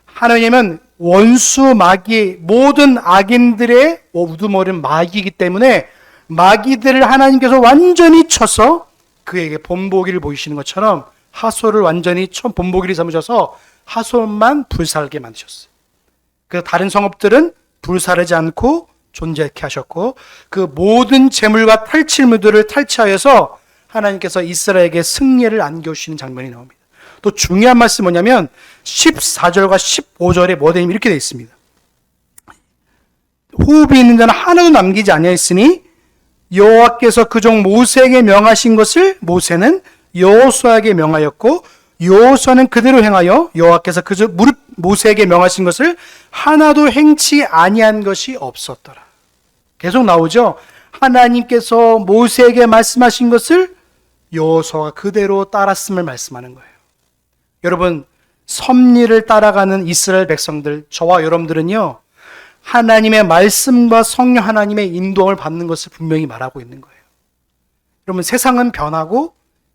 하나님은 원수 마귀 모든 악인들의 우두머리는 마귀이기 때문에 마귀들을 하나님께서 완전히 쳐서 그에게 본보기를 보이시는 것처럼 하솔을 완전히 본보기를 삼으셔서 하솔만 불살게 만드셨어요. 그래서 다른 성읍들은 불사르지 않고 존재케 하셨고 그 모든 재물과 탈취물들을 탈취하여서 하나님께서 이스라엘에게 승리를 안겨주시는 장면이 나옵니다. 또 중요한 말씀이 뭐냐면 14절과 15절에 뭐 되냐면 이렇게 되어 있습니다. 호흡이 있는 자는 하나도 남기지 아니하였으니 여호와께서 그 종 모세에게 명하신 것을 모세는 여호수아에게 명하였고 여호수아는 그대로 행하여 여호와께서 그 종 모세에게 명하신 것을 하나도 행치 아니한 것이 없었더라. 계속 나오죠. 하나님께서 모세에게 말씀하신 것을 여호수아가 그대로 따랐음을 말씀하는 거예요. 여러분, 섭리를 따라가는 이스라엘 백성들, 저와 여러분들은요, 하나님의 말씀과 성령 하나님의 인도함을 받는 것을 분명히 말하고 있는 거예요. 여러분, 세상은 변하고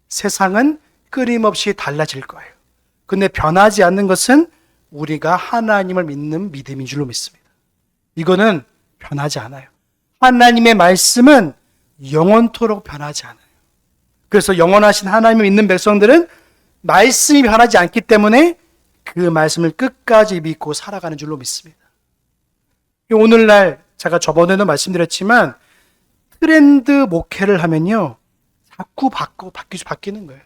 세상은 끊임없이 달라질 거예요. 근데 변하지 않는 것은 우리가 하나님을 믿는 믿음인 줄로 믿습니다. 이거는 변하지 않아요. 하나님의 말씀은 영원토록 변하지 않아요. 그래서 영원하신 하나님을 믿는 백성들은 말씀이 변하지 않기 때문에 그 말씀을 끝까지 믿고 살아가는 줄로 믿습니다. 오늘날 제가 저번에도 말씀드렸지만 트렌드 목회를 하면요 자꾸 바뀌는 거예요.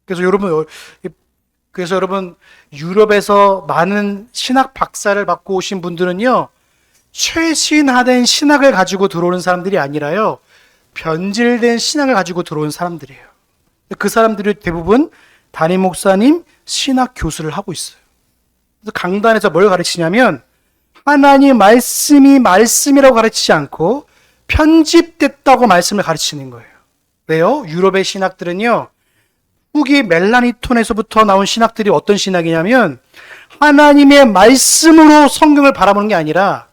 그래서 여러분 유럽에서 많은 신학 박사를 받고 오신 분들은요 최신화된 신학을 가지고 들어오는 사람들이 아니라요 변질된 신학을 가지고 들어온 사람들이에요. 그 사람들이 대부분 담임 목사님, 신학 교수를 하고 있어요. 그래서 강단에서 뭘 가르치냐면 하나님 말씀이 말씀이라고 가르치지 않고 편집됐다고 말씀을 가르치는 거예요. 왜요? 유럽의 신학들은요 후기 멜라니톤에서부터 나온 신학들이 어떤 신학이냐면 하나님의 말씀으로 성경을 바라보는 게 아니라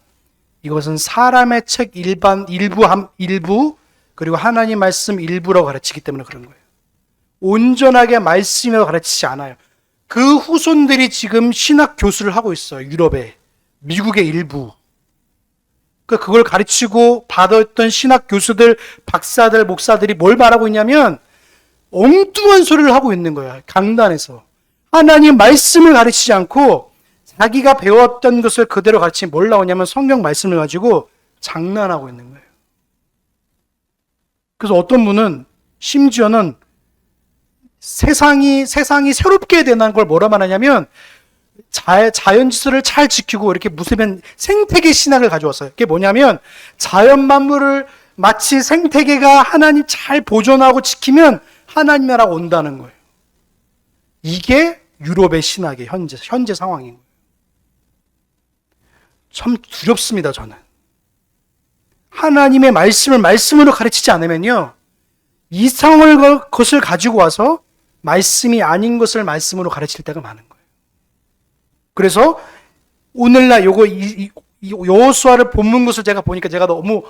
이것은 사람의 책 일부 그리고 하나님 말씀 일부라고 가르치기 때문에 그런 거예요. 온전하게 말씀이라고 가르치지 않아요. 그 후손들이 지금 신학 교수를 하고 있어요. 유럽에, 미국의 일부. 그걸 가르치고 받았던 신학 교수들, 박사들, 목사들이 뭘 말하고 있냐면 엉뚱한 소리를 하고 있는 거야. 강단에서. 하나님 말씀을 가르치지 않고 자기가 배웠던 것을 그대로 가르치면 뭘 나오냐면 성경 말씀을 가지고 장난하고 있는 거예요. 그래서 어떤 분은 심지어는 세상이 새롭게 된다는 걸 뭐라 말하냐면 자연 질서를 잘 지키고 이렇게 무슨 생태계 신학을 가져왔어요. 그게 뭐냐면 자연 만물을 마치 생태계가 하나님 잘 보존하고 지키면 하나님 나라가 온다는 거예요. 이게 유럽의 신학의 현재 상황인 거예요. 참 두렵습니다, 저는. 하나님의 말씀을 말씀으로 가르치지 않으면요, 이상한 것을 가지고 와서 말씀이 아닌 것을 말씀으로 가르칠 때가 많은 거예요. 그래서 오늘날 여호수아를 본문 것을 제가 보니까 제가 너무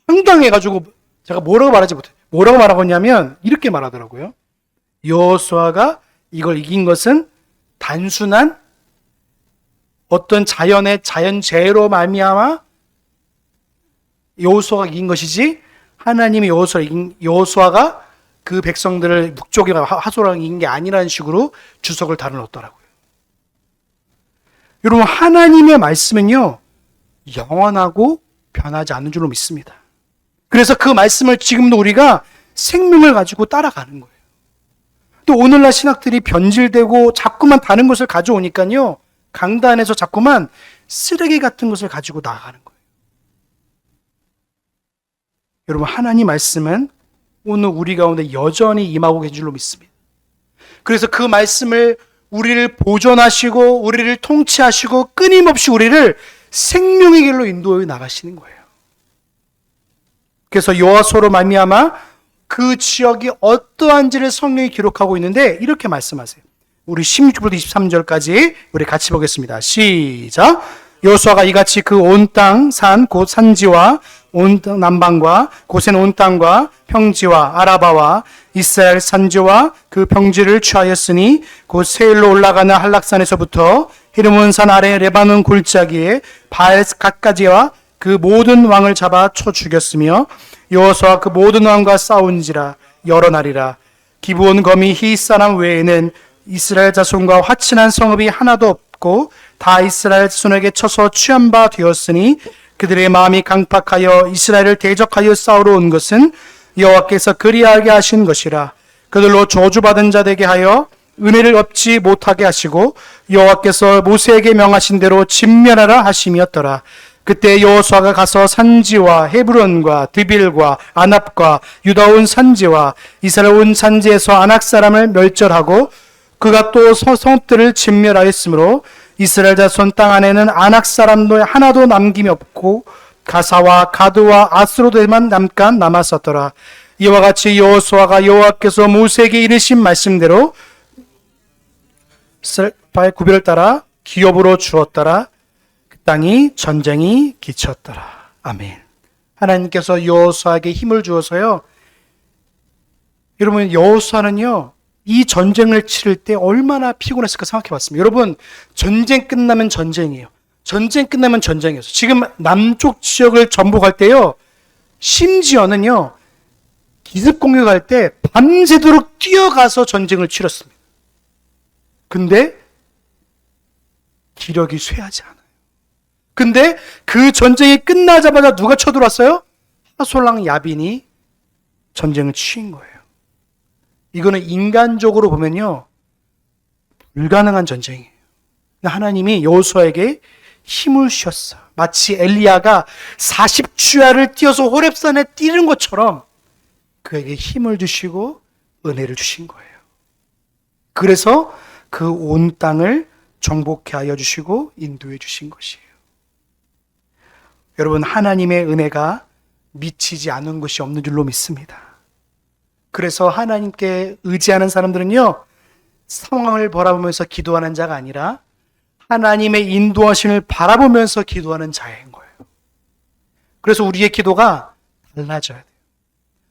황당해가지고 제가 뭐라고 말하지 못해요. 뭐라고 말하고 있냐면 이렇게 말하더라고요. 여호수아가 이걸 이긴 것은 단순한 어떤 자연재해로 말미암아 여호수아가 이긴 것이지 하나님이 여호수아가 그 백성들을 북쪽에 하소랑 이긴 게 아니라는 식으로 주석을 달아놓더라고요. 여러분, 하나님의 말씀은요 영원하고 변하지 않는 줄로 믿습니다. 그래서 그 말씀을 지금도 우리가 생명을 가지고 따라가는 거예요. 또 오늘날 신학들이 변질되고 자꾸만 다른 것을 가져오니까요 강단에서 자꾸만 쓰레기 같은 것을 가지고 나아가는 거예요. 여러분, 하나님 말씀은 오늘 우리 가운데 여전히 임하고 계신 줄로 믿습니다. 그래서 그 말씀을 우리를 보존하시고 우리를 통치하시고 끊임없이 우리를 생명의 길로 인도해 나가시는 거예요. 그래서 여호수아로 말미암아 그 지역이 어떠한지를 성경이 기록하고 있는데 이렇게 말씀하세요. 우리 16절부터 23절까지 우리 같이 보겠습니다. 시작. 여호수아가 이같이 그 온 땅 산 곧 산지와 온 남방과 고센 온 땅과 평지와 아라바와 이스라엘 산지와 그 평지를 취하였으니 곧 세일로 올라가는 한락산에서부터 헤르몬산 아래 레바논 골짜기에 바알갓까지와 그 모든 왕을 잡아 쳐 죽였으며 여호수아가 그 모든 왕과 싸운지라 여러 날이라. 기브온 거미 히 사람 외에는 이스라엘 자손과 화친한 성읍이 하나도 없고 다 이스라엘 자손에게 쳐서 취한 바 되었으니 그들의 마음이 강팍하여 이스라엘을 대적하여 싸우러 온 것은 여호와께서 그리하게 하신 것이라. 그들로 저주받은 자 되게 하여 은혜를 얻지 못하게 하시고 여호와께서 모세에게 명하신 대로 진멸하라 하심이었더라. 그때 여호수아가 가서 산지와 헤브론과 드빌과 아납과 유다 온 산지와 이스라엘 온 산지에서 아낙 사람을 멸절하고 그가 또 성읍들을 진멸하였으므로 이스라엘 자손 땅 안에는 아낙 사람도 하나도 남김이 없고 가사와 가드와 아스로드에만 잠깐 남았었더라. 이와 같이 여호수아가 여호와께서 모세에게 이르신 말씀대로 구별을 따라 기업으로 주었더라. 그 땅이 전쟁이 그쳤더라. 아멘. 하나님께서 여호수아에게 힘을 주어서요. 여러분, 여호수아는요 이 전쟁을 치를 때 얼마나 피곤했을까 생각해 봤습니다. 여러분, 전쟁 끝나면 전쟁이에요. 전쟁 끝나면 전쟁이었어요. 지금 남쪽 지역을 정복할 때요, 심지어는요, 기습 공격할 때 밤새도록 뛰어가서 전쟁을 치렀습니다. 근데 기력이 쇠하지 않아요. 근데 그 전쟁이 끝나자마자 누가 쳐들어왔어요? 하솔랑 야빈이 전쟁을 치인 거예요. 이거는 인간적으로 보면요, 불가능한 전쟁이에요. 하나님이 여호수아에게 힘을 주셨어. 마치 엘리야가 40주야를 뛰어서 호렙산에 뛰는 것처럼 그에게 힘을 주시고 은혜를 주신 거예요. 그래서 그 온 땅을 정복케 하여 주시고 인도해 주신 것이에요. 여러분, 하나님의 은혜가 미치지 않은 것이 없는 줄로 믿습니다. 그래서 하나님께 의지하는 사람들은요, 상황을 바라보면서 기도하는 자가 아니라 하나님의 인도하심을 바라보면서 기도하는 자인 거예요. 그래서 우리의 기도가 달라져야 돼요.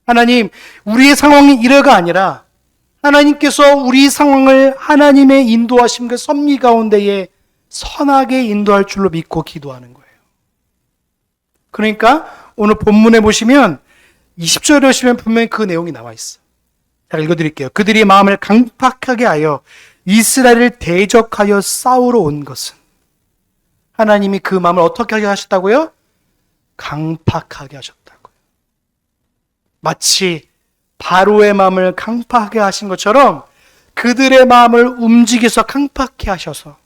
하나님, 우리의 상황이 이래가 아니라 하나님께서 우리 상황을 하나님의 인도하심과 섭리 가운데에 선하게 인도할 줄로 믿고 기도하는 거예요. 그러니까 오늘 본문에 보시면 20절에 보시면 분명히 그 내용이 나와 있어. 제가 읽어드릴게요. 그들이 마음을 강팍하게 하여 이스라엘을 대적하여 싸우러 온 것은, 하나님이 그 마음을 어떻게 하게 하셨다고요? 강팍하게 하셨다고요. 마치 바로의 마음을 강팍하게 하신 것처럼 그들의 마음을 움직여서 강팍하게 하셔서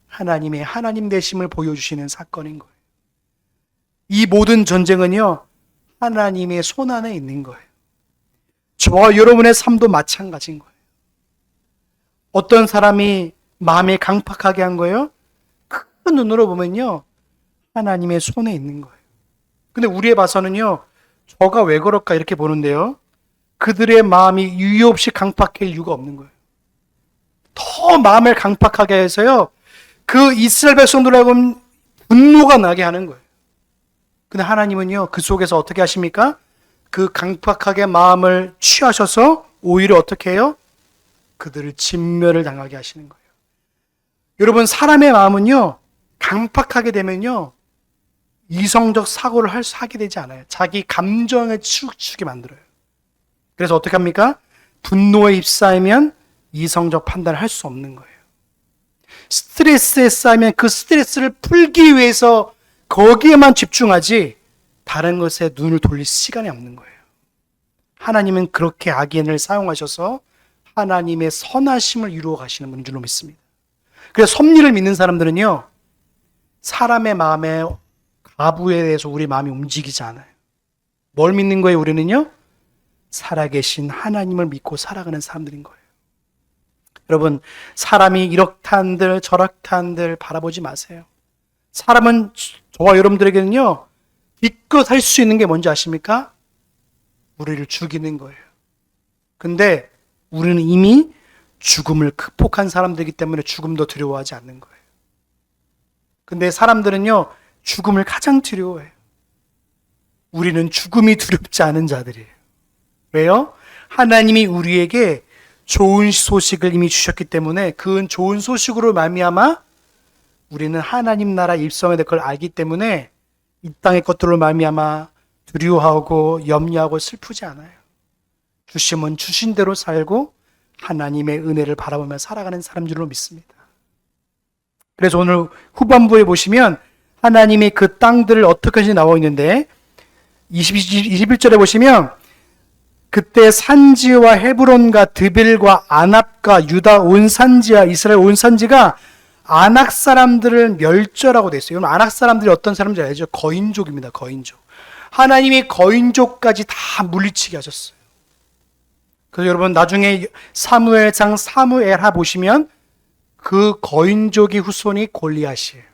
하나님의 하나님 되심을 보여주시는 사건인 거예요. 이 모든 전쟁은요, 하나님의 손 안에 있는 거예요. 저와 여러분의 삶도 마찬가지인 거예요. 어떤 사람이 마음에 강팍하게 한 거예요? 큰 눈으로 보면요, 하나님의 손에 있는 거예요. 근데 우리에 봐서는요, 저가 왜 그럴까 이렇게 보는데요, 그들의 마음이 이유 없이 강팍할 이유가 없는 거예요. 더 마음을 강팍하게 해서요, 그 이스라엘 백성들하고 분노가 나게 하는 거예요. 근데 하나님은요, 그 속에서 어떻게 하십니까? 그 강팍하게 마음을 취하셔서 오히려 어떻게 해요? 그들을 진멸을 당하게 하시는 거예요. 여러분, 사람의 마음은요, 강팍하게 되면요, 이성적 사고를 하게 되지 않아요. 자기 감정에 치우치게 만들어요. 그래서 어떻게 합니까? 분노에 휩싸이면 이성적 판단을 할 수 없는 거예요. 스트레스에 쌓이면 그 스트레스를 풀기 위해서 거기에만 집중하지 다른 것에 눈을 돌릴 시간이 없는 거예요. 하나님은 그렇게 악인을 사용하셔서 하나님의 선하심을 이루어 가시는 분인 줄로 믿습니다. 그래서 섭리를 믿는 사람들은요, 사람의 마음에 가부에 대해서 우리 마음이 움직이지 않아요. 뭘 믿는 거예요? 우리는요, 살아계신 하나님을 믿고 살아가는 사람들인 거예요. 여러분, 사람이 이렇다 한들 저렇다 한들 바라보지 마세요. 사람은, 저와 여러분들에게는요, 기껏 할 수 있는 게 뭔지 아십니까? 우리를 죽이는 거예요. 근데 우리는 이미 죽음을 극복한 사람들이기 때문에 죽음도 두려워하지 않는 거예요. 근데 사람들은요, 죽음을 가장 두려워해요. 우리는 죽음이 두렵지 않은 자들이에요. 왜요? 하나님이 우리에게 좋은 소식을 이미 주셨기 때문에 그 좋은 소식으로 말미암아 우리는 하나님 나라 입성에 될 걸 알기 때문에 이 땅의 것들로 말미암아 두려워하고 염려하고 슬프지 않아요. 주심은 주신 대로 살고 하나님의 은혜를 바라보며 살아가는 사람 줄로 믿습니다. 그래서 오늘 후반부에 보시면 하나님의 그 땅들을 어떻게 하는지 나와 있는데 21절에 보시면 그때 산지와 헤브론과 드빌과 아납과 유다 온 산지와 이스라엘 온 산지가 아낙 사람들을 멸절하고 됐어요. 여러분 아낙 사람들이 어떤 사람인지 알죠? 거인족입니다. 거인족. 하나님이 거인족까지 다 물리치게 하셨어요. 그래서 여러분 나중에 사무엘상 사무엘하 보시면 그 거인족의 후손이 골리앗이에요.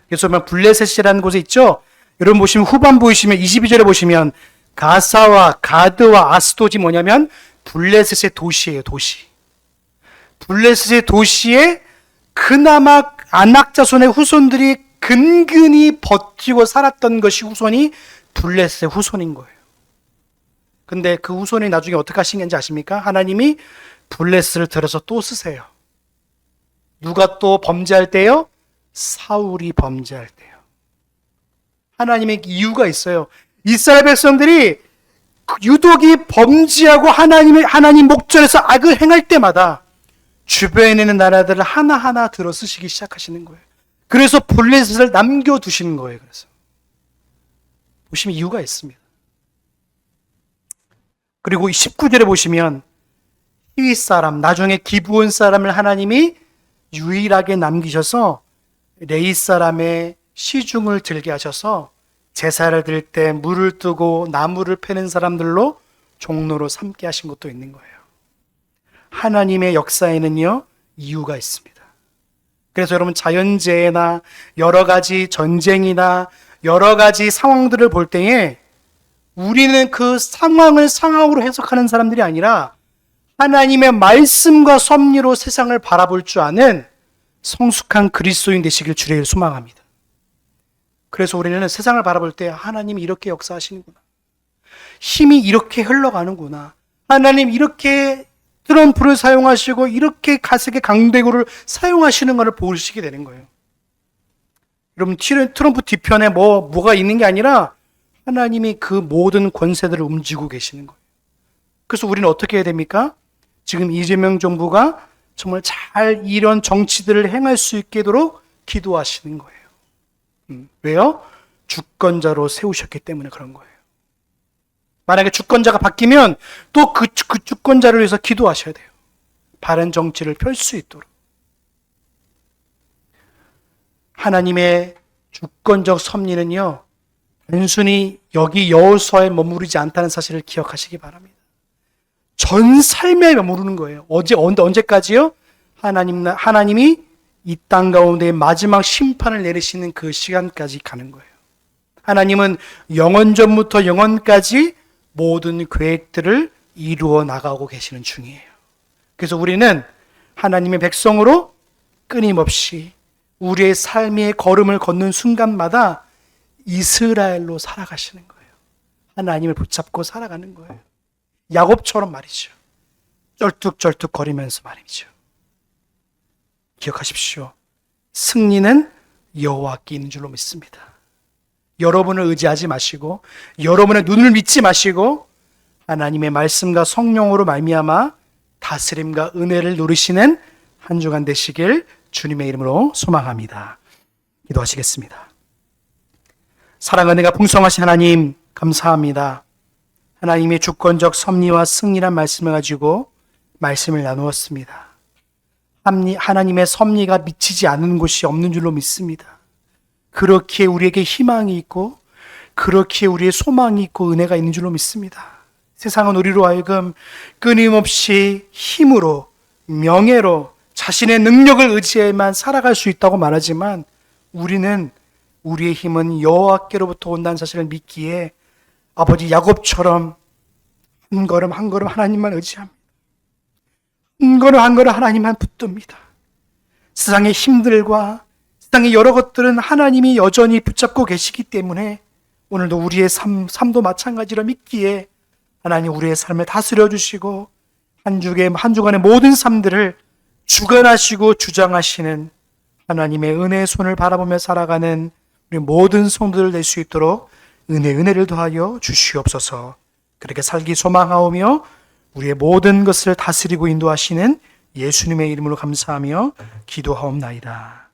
그래서 여러분 블레셋이라는 곳에 있죠? 여러분 보시면 후반부 보시면 22절에 보시면 가사와 가드와 아스돗이 뭐냐면 블레셋의 도시예요. 도시. 블레셋의 도시에 그나마 아낙 자손의 후손들이 근근히 버티고 살았던 것이 후손이 블레셋의 후손인 거예요. 근데 그 후손이 나중에 어떻게 하신 건지 아십니까? 하나님이 블레셋을 들어서 또 쓰세요. 누가 또 범죄할 때요? 사울이 범죄할 때요. 하나님의 이유가 있어요. 이스라엘 백성들이 유독이 범죄하고 하나님 목전에서 악을 행할 때마다 주변에 있는 나라들을 하나하나 들어 쓰시기 시작하시는 거예요. 그래서 블레셋을 남겨두시는 거예요. 그래서 보시면 이유가 있습니다. 그리고 19절에 보시면 히윗 사람, 나중에 기브온 사람을 하나님이 유일하게 남기셔서 레이 사람의 시중을 들게 하셔서 제사를 드릴 때 물을 뜨고 나무를 패는 사람들로 종로로 삼게 하신 것도 있는 거예요. 하나님의 역사에는요, 이유가 있습니다. 그래서 여러분 자연재해나 여러 가지 전쟁이나 여러 가지 상황들을 볼 때에 우리는 그 상황을 상황으로 해석하는 사람들이 아니라 하나님의 말씀과 섭리로 세상을 바라볼 줄 아는 성숙한 그리스도인 되시길 주를 소망합니다. 그래서 우리는 세상을 바라볼 때 하나님이 이렇게 역사하시는구나. 힘이 이렇게 흘러가는구나. 하나님 이렇게 트럼프를 사용하시고 이렇게 가세계 강대국을 사용하시는 것을 보시게 되는 거예요. 여러분 트럼프 뒤편에 뭐가 있는 게 아니라 하나님이 그 모든 권세들을 움직이고 계시는 거예요. 그래서 우리는 어떻게 해야 됩니까? 지금 이재명 정부가 정말 잘 이런 정치들을 행할 수 있도록 기도하시는 거예요. 왜요? 주권자로 세우셨기 때문에 그런 거예요. 만약에 주권자가 바뀌면 또 그 주권자를 위해서 기도하셔야 돼요. 바른 정치를 펼 수 있도록. 하나님의 주권적 섭리는요, 단순히 여기 여호수아에 머무르지 않다는 사실을 기억하시기 바랍니다. 전 삶에 머무르는 거예요. 언제까지요? 하나님이 이 땅 가운데 마지막 심판을 내리시는 그 시간까지 가는 거예요. 하나님은 영원전부터 영원까지 모든 계획들을 이루어 나가고 계시는 중이에요. 그래서 우리는 하나님의 백성으로 끊임없이 우리의 삶의 걸음을 걷는 순간마다 이스라엘로 살아가시는 거예요. 하나님을 붙잡고 살아가는 거예요. 야곱처럼 말이죠. 쩔뚝쩔뚝 거리면서 말이죠. 기억하십시오. 승리는 여호와께 있는 줄로 믿습니다. 여러분을 의지하지 마시고 여러분의 눈을 믿지 마시고 하나님의 말씀과 성령으로 말미암아 다스림과 은혜를 누리시는 한 주간 되시길 주님의 이름으로 소망합니다. 기도하시겠습니다. 사랑 은혜가 풍성하신 하나님 감사합니다. 하나님의 주권적 섭리와 승리란 말씀을 가지고 말씀을 나누었습니다. 하나님의 섭리가 미치지 않는 곳이 없는 줄로 믿습니다. 그렇기에 우리에게 희망이 있고 그렇기에 우리의 소망이 있고 은혜가 있는 줄로 믿습니다. 세상은 우리로 하여금 끊임없이 힘으로 명예로 자신의 능력을 의지해만 살아갈 수 있다고 말하지만 우리는 우리의 힘은 여호와께로부터 온다는 사실을 믿기에 아버지 야곱처럼 한 걸음 한 걸음 하나님만 의지합니다. 한 걸음 한 걸음 하나님만 붙듭니다. 세상의 힘들과 세상의 여러 것들은 하나님이 여전히 붙잡고 계시기 때문에 오늘도 우리의 삶도 마찬가지로 믿기에 하나님 우리의 삶을 다스려 주시고 한 주간의 모든 삶들을 주관하시고 주장하시는 하나님의 은혜의 손을 바라보며 살아가는 우리 모든 성도들 될 수 있도록 은혜를 더하여 주시옵소서. 그렇게 살기 소망하오며 우리의 모든 것을 다스리고 인도하시는 예수님의 이름으로 감사하며 기도하옵나이다.